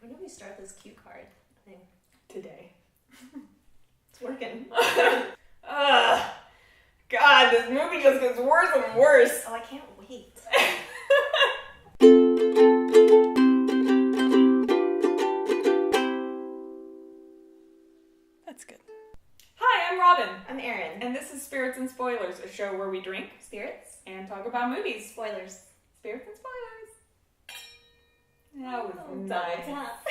When do we start this cue card thing? Today. It's working. God, this movie just gets worse and worse. Oh, I can't wait. That's good. Hi, I'm Robin. I'm Erin. And this is Spirits and Spoilers, a show where we drink Spirits? and talk about movies. Spoilers. Spirits and Spoilers. That was Double nice. tap.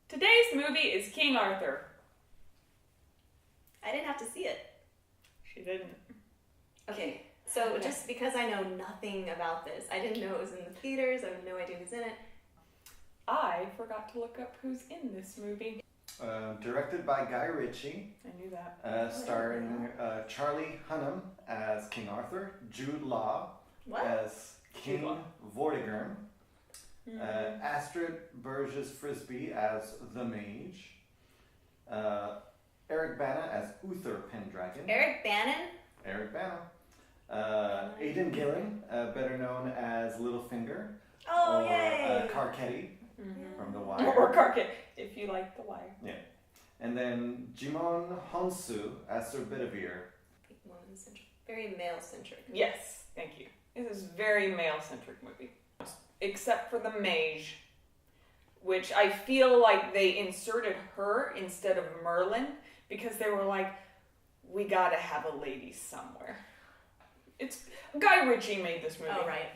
Today's movie is King Arthur. I didn't have to see it. She didn't. Okay, so just because I know nothing about this, I didn't know it was in the theaters, I have no idea who's in it. I forgot to look up who's in this movie. Directed by Guy Ritchie, I knew that. starring Charlie Hunnam as King Arthur, Jude Law What? as Jude King Law. Vortigern, Astrid Burgess Frisbee as the Mage, Eric Bana as Uther Pendragon. Eric Bannon? Eric Bana. Aidan Gillen, better known as Littlefinger. Oh, or yay! Carcetti Mm-hmm. from The Wire. Or Carket, if you like The Wire. Yeah. And then Jimon Honsu as Sir Bedivere. Woman-centric. Very male-centric. Yes, thank you. This is a very male-centric movie. Except for the mage, which I feel like they inserted her instead of Merlin because they were like, we gotta have a lady somewhere. It's Guy Ritchie made this movie. Oh, right.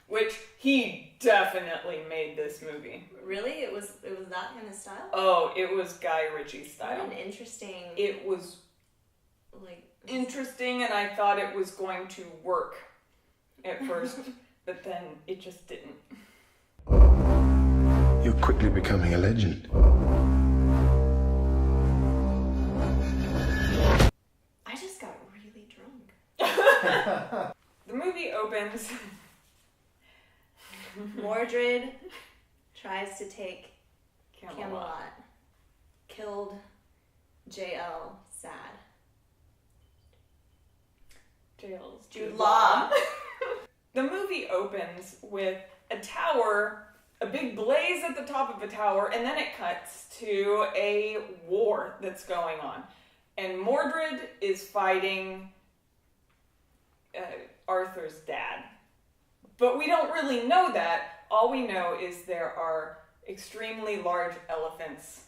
Which he definitely made this movie. Really? It was that kind of style? Oh, it was Guy Ritchie style. What an interesting... It was like... interesting, and I thought it was going to work at first, but then it just didn't. You're quickly becoming a legend. I just got really drunk. The movie opens. Mordred tries to take Camelot. Killed J.L. Sad. Jails. Jude Law. The movie opens with a tower, a big blaze at the top of a tower, and then it cuts to a war that's going on. And Mordred is fighting Arthur's dad. But we don't really know that. All we know is there are extremely large elephants,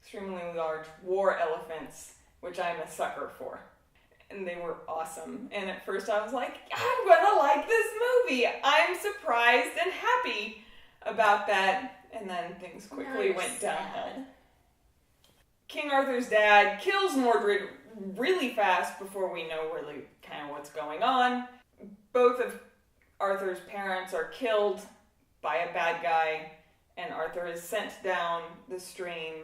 extremely large war elephants, which I'm a sucker for. And they were awesome. And at first I was like, I'm gonna like this movie. I'm surprised and happy about that. And then things quickly went downhill. King Arthur's dad kills Mordred really fast before we know really kind of what's going on. Both of Arthur's parents are killed by a bad guy, and Arthur is sent down the stream,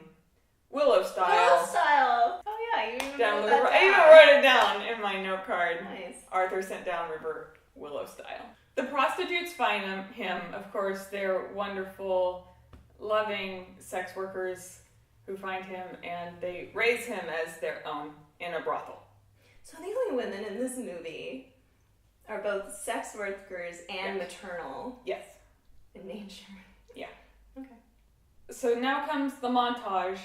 Willow style. Willow style! Oh yeah, you Down the wrote river. that I even down. wrote it down in my note card. Nice. Arthur sent down river, Willow style. The prostitutes find him. Of course, they're wonderful, loving sex workers who find him, and they raise him as their own in a brothel. So the only women in this movie are both sex workers and maternal Yes. in nature. Yeah. Okay. So now comes the montage.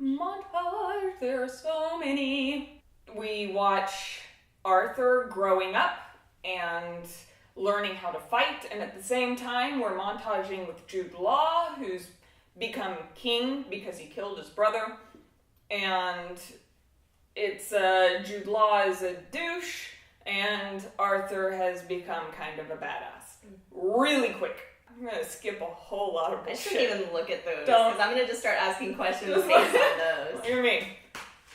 Montage. There are so many. We watch Arthur growing up and learning how to fight, and at the same time we're montaging with Jude Law, who's become king because he killed his brother, and it's Jude Law is a douche, and Arthur has become kind of a badass. Really quick. I'm gonna skip a whole lot of I bullshit. shouldn't even look at those, Don't. because I'm going to just start asking questions Just based look. on those. Hear me.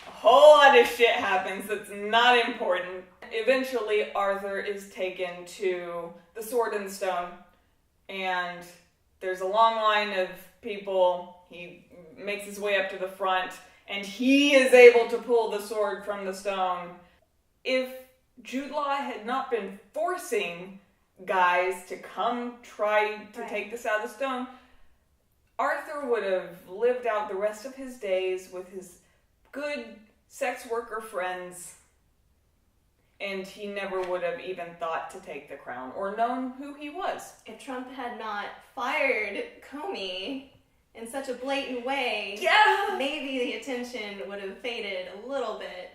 A whole lot of shit happens that's not important. Eventually, Arthur is taken to the Sword and Stone, and there's a long line of people. He makes his way up to the front, and he is able to pull the sword from the stone. If Jude Law had not been forcing guys to come try to take this out of the stone, Arthur would have lived out the rest of his days with his good sex worker friends and he never would have even thought to take the crown or known who he was. If Trump had not fired Comey in such a blatant way, Yeah! maybe the attention would have faded a little bit.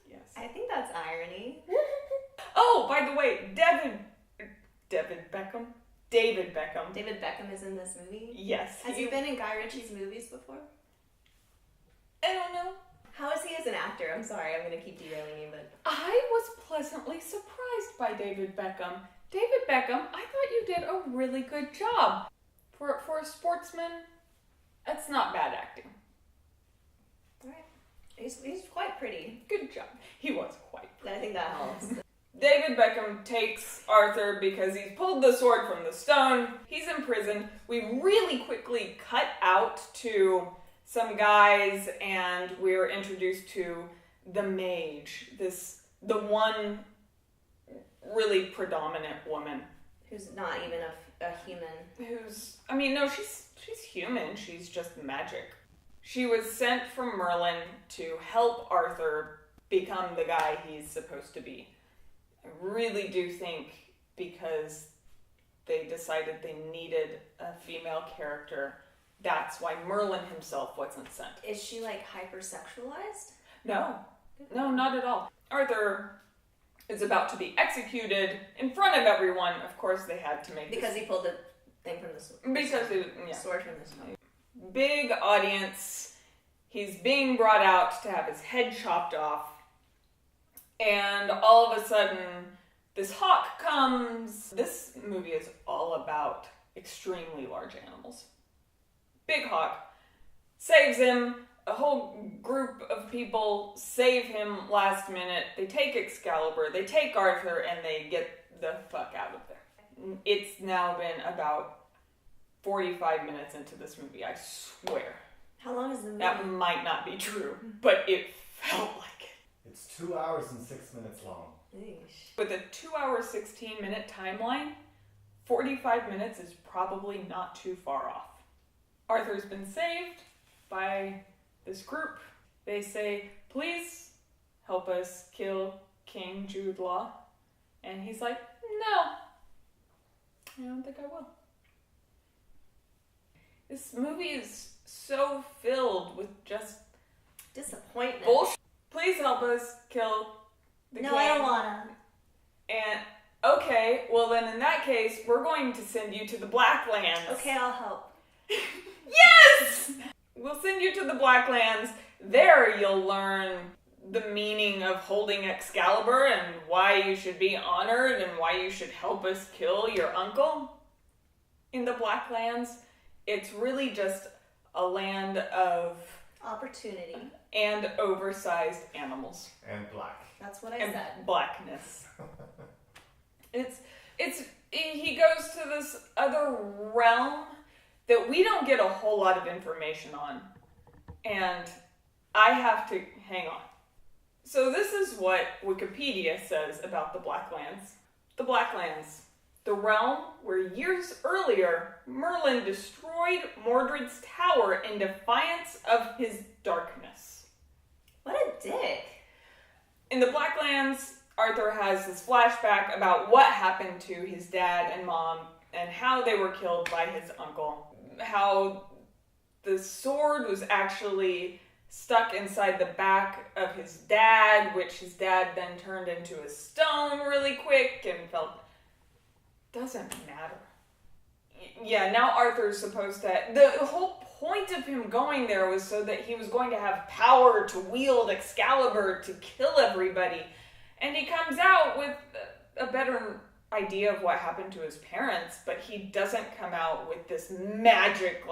Yes. I think that's irony. Oh, by the way, David Beckham? David Beckham. David Beckham is in this movie. Yes. Has he been in Guy Ritchie's movies before? I don't know. How is he as an actor? I'm sorry, I'm gonna keep derailing you, but I was pleasantly surprised by David Beckham. David Beckham, I thought you did a really good job. For a sportsman, that's not bad acting. alright. He's quite pretty. Good job. He was quite. I think that helps. David Beckham takes Arthur because he's pulled the sword from the stone. He's in prison. We really quickly cut out to some guys and we're introduced to the mage, the one really predominant woman. Who's not even a human. She's human. She's just magic. She was sent from Merlin to help Arthur become the guy he's supposed to be. I really do think because they decided they needed a female character, that's why Merlin himself wasn't sent. Is she like hypersexualized? No, not at all. Arthur is about to be executed in front of everyone. Of course, they had to make Because he pulled the thing from the sword. Sword from the sword. Big audience. He's being brought out to have his head chopped off. And all of a sudden, this hawk comes. This movie is all about extremely large animals. Big hawk saves him. A whole group of people save him last minute. They take Excalibur, they take Arthur, and they get the fuck out of there. It's now been about 45 minutes into this movie, I swear. How long is the movie? That might not be true, but it felt like it. It's 2 hours and 6 minutes long. Eesh. With a 2 hour, 16 minute timeline, 45 minutes is probably not too far off. Arthur's been saved by this group. They say, please help us kill King Jude Law. And he's like, no, I don't think I will. This movie is so filled with just Disappointment. bullshit. Please help us kill the king. No, I don't wanna. And, okay, well then in that case, we're going to send you to the Blacklands. Okay, I'll help. Yes! We'll send you to the Blacklands. There you'll learn the meaning of holding Excalibur and why you should be honored and why you should help us kill your uncle. In the Blacklands, it's really just a land of Opportunity. and oversized animals And black. That's what I and said. blackness. He goes to this other realm that we don't get a whole lot of information on. And I have to hang on. So this is what Wikipedia says about the Blacklands. The Blacklands, the realm where years earlier Merlin destroyed Mordred's tower in defiance of his darkness. What a dick. In the Blacklands, Arthur has this flashback about what happened to his dad and mom and how they were killed by his uncle. How the sword was actually stuck inside the back of his dad, which his dad then turned into a stone really quick and felt doesn't matter. Yeah, now Arthur's supposed to... The whole point of him going there was so that he was going to have power to wield Excalibur to kill everybody. And he comes out with a better idea of what happened to his parents, but he doesn't come out with this magic,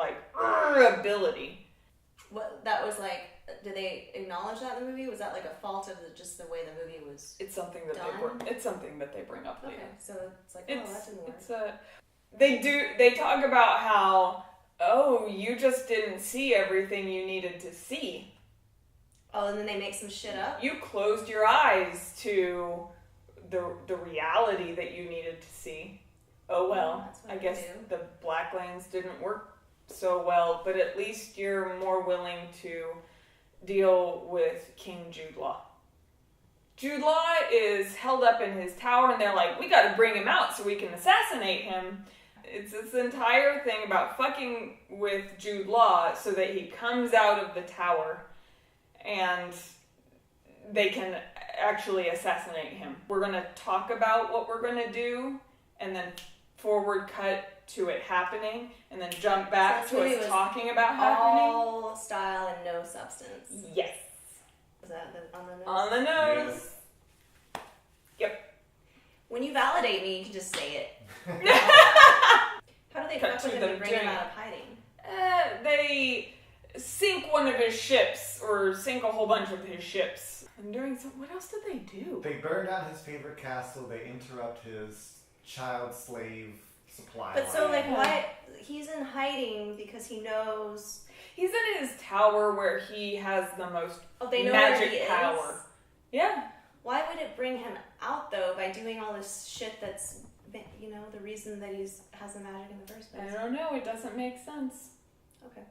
ability. What that was like, did they acknowledge that in the movie? Was that like a fault of just the way the movie was? It's something that Done? it's something that they bring up later. Okay, so it's like, oh, that didn't work. They talk about how, oh, you just didn't see everything you needed to see. Oh, and then they make some shit up? You closed your eyes to the reality that you needed to see. Oh well, That's what I they guess do. the Blacklands didn't work so well, but at least you're more willing to deal with King Jude Law. Jude Law is held up in his tower, and they're like, we gotta bring him out so we can assassinate him. It's this entire thing about fucking with Jude Law so that he comes out of the tower and they can actually assassinate him. We're gonna talk about what we're gonna do, and then forward cut to it happening, and then jump back So to this us movie was talking about happening. All style and no substance. Yes. Is that on the nose? On the nose. Yep. When you validate me, you can just say it. How do they Cut fuck to with him them and bring him doing out it. of hiding? They sink one of his ships, or sink a whole bunch of his ships. And doing some. What else did they do? They burn down his favorite castle. They interrupt his child slave supply But so, line. like, why? He's in hiding because he knows. He's in his tower where he has the most Oh, they know magic where he power. is. Yeah. Why would it bring him out though by doing all this shit that's, you know, the reason that he's has the magic in the first I place? don't know. It doesn't make sense. Okay.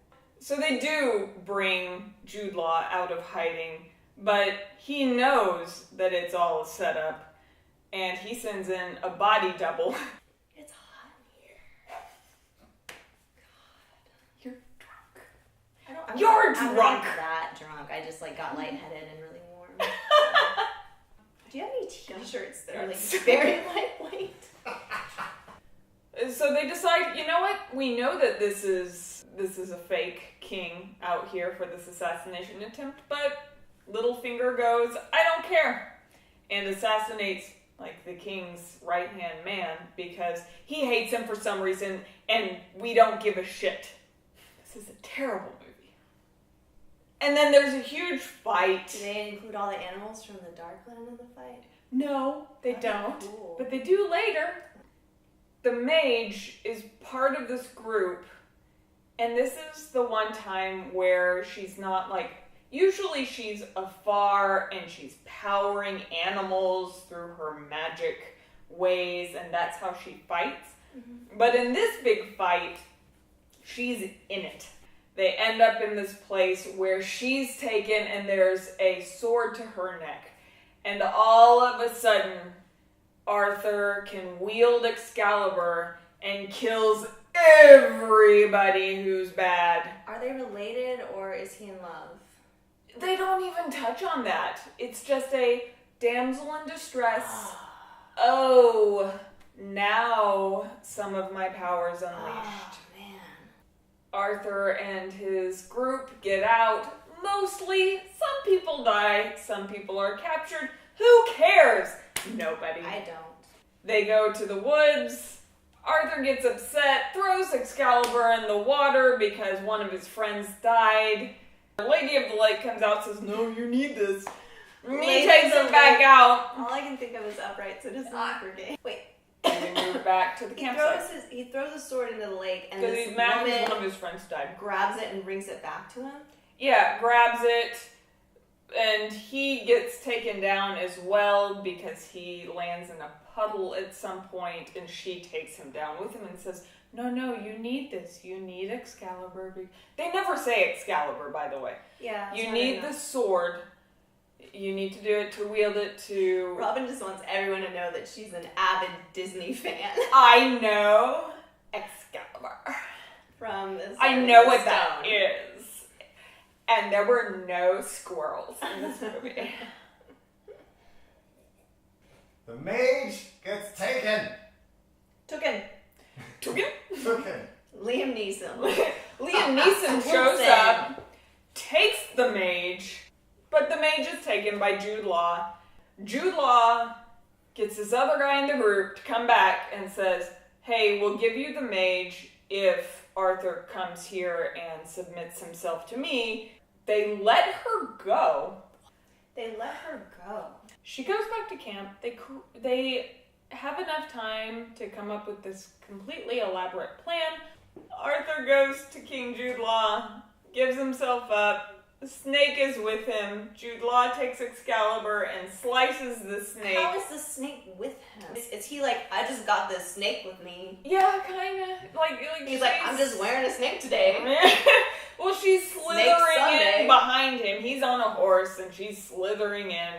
So they do bring Jude Law out of hiding, but he knows that it's all set up, and he sends in a body double. It's hot in here. You're drunk. I don't. I'm You're not, I'm drunk. not that drunk. I just like got lightheaded and really warm. Do you have any T-shirts that are like Yes. very lightweight? So they decide, you know what? We know that this is a fake king out here for this assassination attempt, but Littlefinger goes, I don't care, and assassinates like the king's right-hand man because he hates him for some reason, and we don't give a shit. This is a terrible movie. And then there's a huge fight. Do they include all the animals from the Darkland in the fight? No, they Oh, don't. cool. But they do later. The mage is part of this group, and this is the one time where she's not like, usually she's afar and she's powering animals through her magic ways, and that's how she fights. Mm-hmm. But in this big fight, she's in it. They end up in this place where she's taken and there's a sword to her neck. And all of a sudden, Arthur can wield Excalibur and kills everybody who's bad. Are they related or is he in love? They don't even touch on that. It's just a damsel in distress. Oh, now some of my power's unleashed. Oh, man. Arthur and his group get out. Mostly, some people die, some people are captured. Who cares? Nobody. I don't. They go to the woods. Arthur gets upset, throws Excalibur in the water because one of his friends died. The Lady of the Lake comes out and says, no, you need this. And he Lady takes of the it back Lake. out. All I can think of is upright citizens brigade. Wait. And they move back to the campsite. He throws a sword into the lake and Because this he's mad because woman one of his friends died. grabs it and brings it back to him. Yeah, grabs it, and he gets taken down as well because he lands in a puddle at some point, and she takes him down with him and says, no, you need this. You need Excalibur. They never say Excalibur, by the way. Yeah. that's You what I need know. the sword. You need to do it to wield it to... Robin just wants everyone to know that she's an avid Disney fan. I know Excalibur. From this I know what that is. And there were no squirrels in this movie. The mage gets taken. Tooken. Took it. Taken. Liam Neeson. Liam Neeson shows up, takes the mage, but the mage is taken by Jude Law. Jude Law gets this other guy in the group to come back and says, hey, we'll give you the mage if Arthur comes here and submits himself to me. They let her go. They let her go. She goes back to camp. They have enough time to come up with this completely elaborate plan. Arthur goes to King Jude Law, gives himself up. The snake is with him. Jude Law takes Excalibur and slices the snake. How is the snake with him? Is he like, I just got this snake with me? Yeah, kind of. Like He's like, I'm just wearing a snake today. Well, she's slithering Sunday. in behind him. He's on a horse and she's slithering in.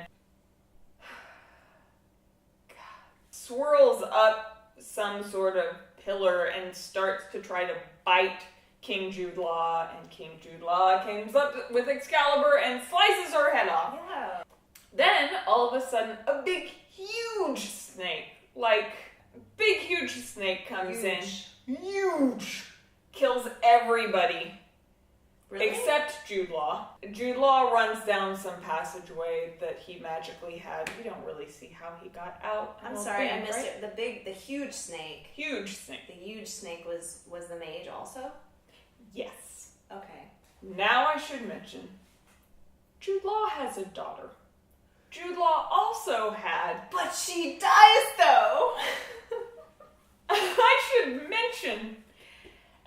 swirls up some sort of pillar and starts to try to bite King Jude Law, and King Jude Law comes up with Excalibur and slices her head off. Yeah. Then, all of a sudden, a big, huge snake, comes in. Huge! Kills everybody. Really? Except Jude Law. Jude Law runs down some passageway that he magically had. We don't really see how he got out. I'm sorry, I missed it. The huge snake. Huge snake. The huge snake was the mage also? Yes. Okay. Now I should mention, Jude Law has a daughter. Jude Law also had... But she dies though! I should mention,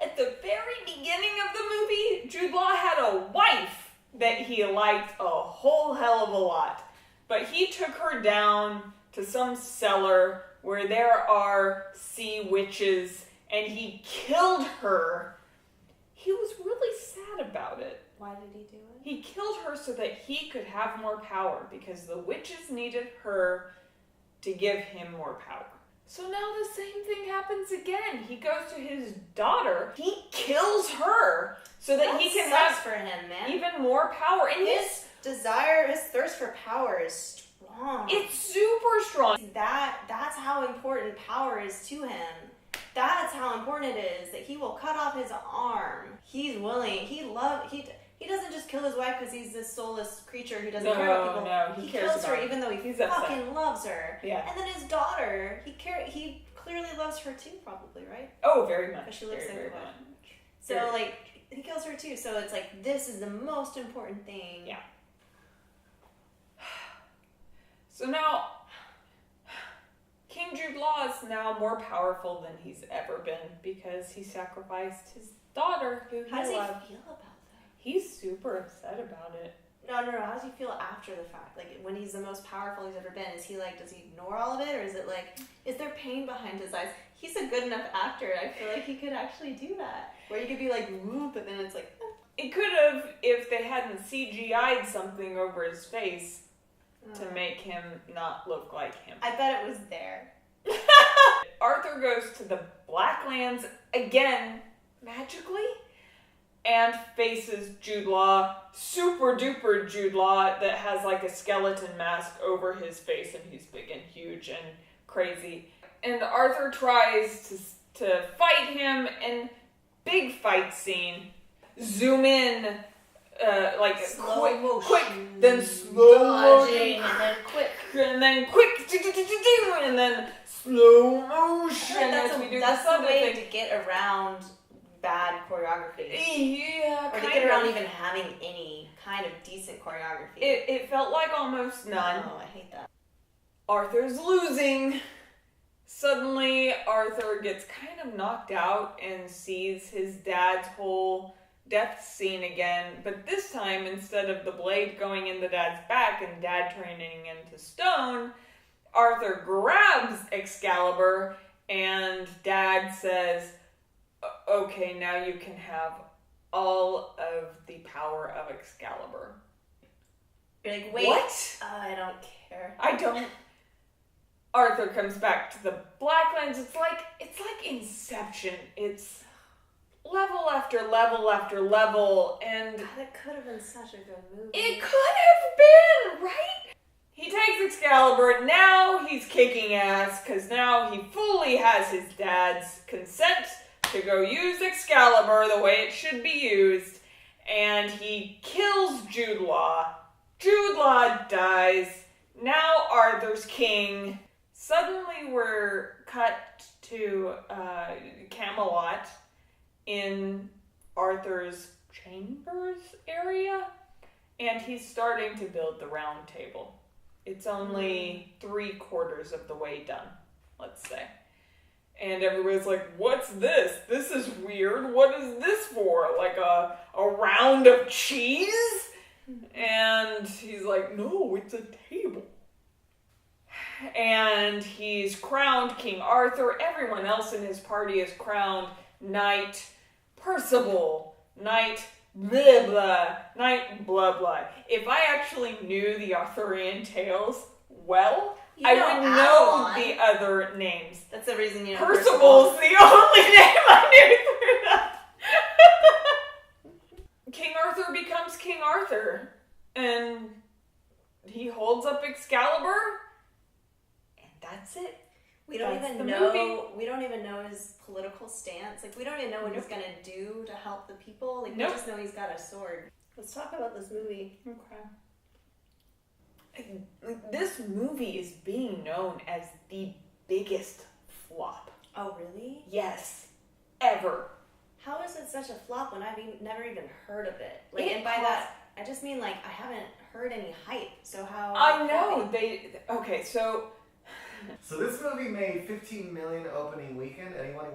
at the very beginning of the movie, Jude Law had a wife that he liked a whole hell of a lot. But he took her down to some cellar where there are sea witches, and he killed her. He was really sad about it. Why did he do it? He killed her so that he could have more power, because the witches needed her to give him more power. So now the same thing happens again. He goes to his daughter, he kills her so that he can sucks have for him, man. even more power. And His desire, his thirst for power is strong. it's super strong. That's how important power is to him. That's how important it is that he will cut off his arm. He's willing. He doesn't just kill his wife because he's this soulless creature who doesn't care about people. No, he cares kills her about even though He's he upset. fucking loves her. Yeah. And then his daughter, he clearly loves her too, probably, right? Oh, very much. But she looks very, like very a much. So Very. like he kills her too. So it's like this is the most important thing. Yeah. So now, King Jude Law is now more powerful than he's ever been because he sacrificed his daughter, who How does he he loved. feel about that? He's super upset about it. No. How does he feel after the fact? Like when he's the most powerful he's ever been, is he like, does he ignore all of it, or is it like, is there pain behind his eyes? He's a good enough actor. I feel like he could actually do that, where you could be like, ooh, but then it's like, It could have if they hadn't CGI'd something over his face to make him not look like him. I bet it was there. Arthur goes to the Blacklands again, magically, and faces Jude Law, super duper Jude Law, that has like a skeleton mask over his face, and he's big and huge and crazy. And Arthur tries to fight him, and big fight scene. Zoom in, like Slow motion, quick, then slow dodging, motion, and then quick. and then quick, and then slow motion. That's as we do that's this other the way thing. to get around bad choreography. Yeah, Or to kind get around of. even having any kind of decent choreography. It felt like almost none. No, I hate that. Arthur's losing. Suddenly, Arthur gets kind of knocked out and sees his dad's whole death scene again. But this time, instead of the blade going in the dad's back and dad turning into stone, Arthur grabs Excalibur and dad says, okay, now you can have all of the power of Excalibur. You're like, wait. What? I don't care. I don't. Arthur comes back to the Blacklands. It's like Inception. It's level after level after level, and God, it could have been such a good movie. it could have been, right? He takes Excalibur. Now he's kicking ass because now he fully has his dad's consent to go use Excalibur the way it should be used, and he kills Jude Law. Jude Law dies. Now Arthur's king. Suddenly we're cut to Camelot in Arthur's chambers area, and he's starting to build the round table. It's only 3/4 of the way done, let's say. And everybody's like, what's this? This is weird. What is this for? Like a round of cheese? And he's like, no, it's a table. And he's crowned King Arthur. Everyone else in his party is crowned Knight Percival, Knight blah blah, Knight blah blah. If I actually knew the Arthurian tales well, You I know would know Avalon. the other names. That's the reason you know Percival's the only name I knew through that. King Arthur becomes King Arthur, and he holds up Excalibur, and that's it. We don't That's even the know. movie. We don't even know his political stance. Like we don't even know what he's gonna do to help the people. Like Nope. we just know he's got a sword. Let's talk about this movie. Okay. This movie is being known as the biggest flop. Oh really? Yes, ever. How is it such a flop when I've never even heard of it? Like, It and by cost- that, I just mean like I haven't heard any hype. So how? I know Okay, so So this movie made 15 million opening weekend. Anybody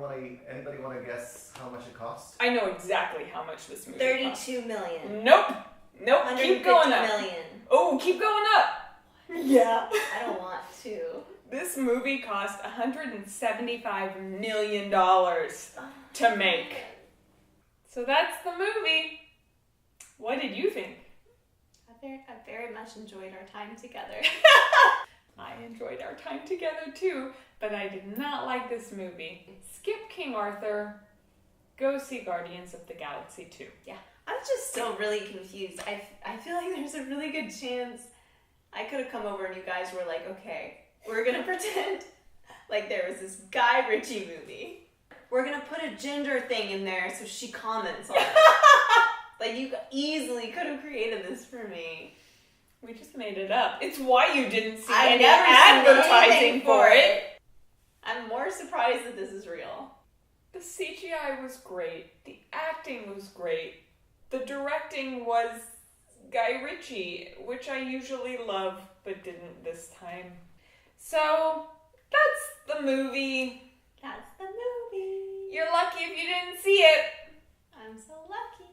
want to guess how much it cost? I know exactly how much this movie cost. 32 million. Nope. Nope. 150 Keep going up. million. Oh, keep going up. Yeah. I don't want to. This movie cost $175 million to make. So that's the movie. What did you think? I very much enjoyed our time together. I enjoyed our time together too, but I did not like this movie. Skip King Arthur. Go see Guardians of the Galaxy 2. I'm just still really confused. I feel like there's a really good chance I could have come over and you guys were like, okay, we're gonna pretend like there was this Guy Ritchie movie. We're gonna put a gender thing in there so she comments on it. Like you easily could have created this for me. We just made it up. It's why you didn't see I've any never seen advertising anything for it. I'm more surprised that this is real. The CGI was great. The acting was great. The directing was Guy Ritchie, which I usually love, but didn't this time. So, that's the movie. That's the movie. You're lucky if you didn't see it. I'm so lucky.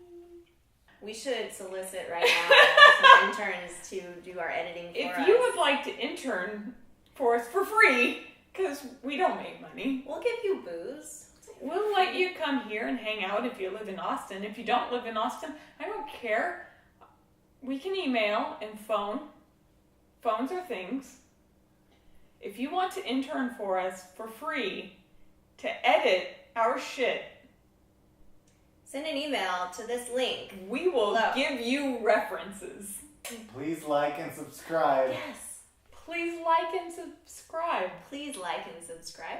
We should solicit right now some interns to do our editing for us. If you would like to intern for us for free, because we don't make money, We'll give you booze. we'll let you come here and hang out if you live in Austin. If you don't live in Austin, I don't care. We can email and phone. Phones are things. If you want to intern for us for free to edit our shit, Send an email to this link. we will Hello. give you references. Please like and subscribe. Yes. Please like and subscribe. Please like and subscribe.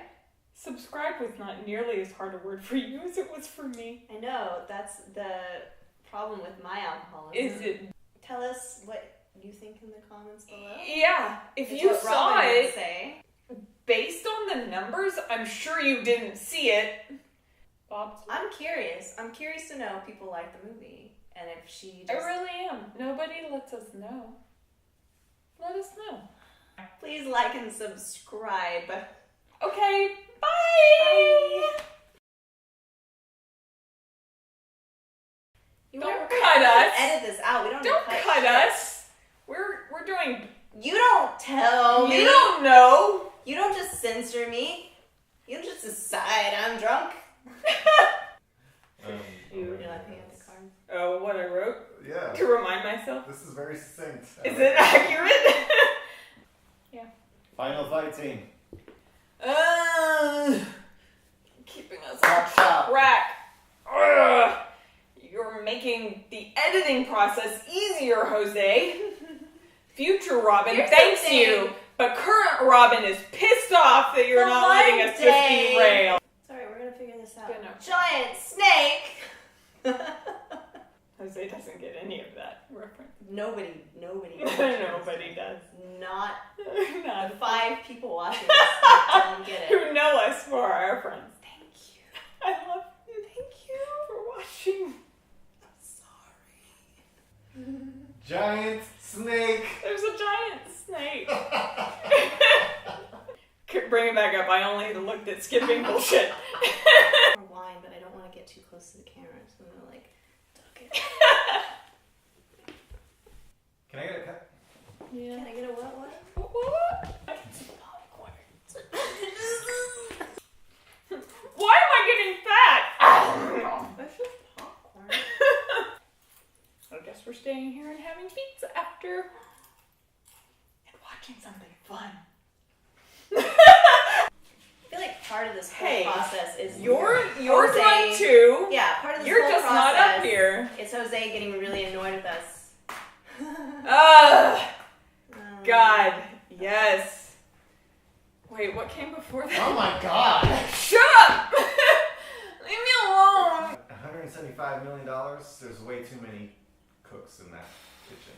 Subscribe was not nearly as hard a word for you as it was for me. I know, that's the problem with my alcoholism. Is it? Tell us what you think in the comments below. Yeah. If It's you what saw Robin would it, say. based on the numbers, I'm sure you didn't see it. Bob? I'm curious. I'm curious to know if people like the movie. And if she I just... really am. Nobody lets us know. Let us know. Please like and subscribe. Okay, bye! Bye. You Don't never cut us. Edit this out. We don't Don't need to cut shit. us. We're doing. You don't tell me. You don't know. You don't just censor me. You don't just decide I'm drunk. You're laughing at the card. Oh, what I wrote Yeah. to remind myself. This is very succinct. Is it accurate? Final fight scene. Keeping us Chop, on chop. track. Ugh. You're making the editing process easier, Jose. Future Robin Here's thanks the thing. you, but current Robin is pissed off that you're The not letting one us just day- derail. Sorry, we're gonna figure this out. Good enough. Giant snake. Jose doesn't get any of that reference. Nobody. Nobody does. Not Not 5 people watching this don't get it. who know us for our friends. Thank you. I love you. Thank you for watching. Giant snake. There's a giant snake. Could bring it back up. I only looked at skipping bullshit. More wine, but I don't want to get too close to the camera, so I'm gonna like duck it. Can I get a cut? Yeah. Can I get a what? Why am I getting fat? That's just popcorn. I guess we're staying here and having pizza after. And watching something fun. process is You're Jose- drunk too. Yeah, part of this You're whole just process not up here. is Jose getting really annoyed with us. Ugh. Um, God. Yes. Wait, what came before that? Oh my god! Shut up! Leave me alone. $175 million. There's way too many cooks in that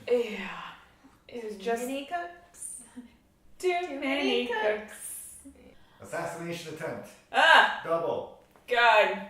kitchen. Yeah. It was just Mini cooks. too many cooks. Assassination attempt. Ah, Double. God.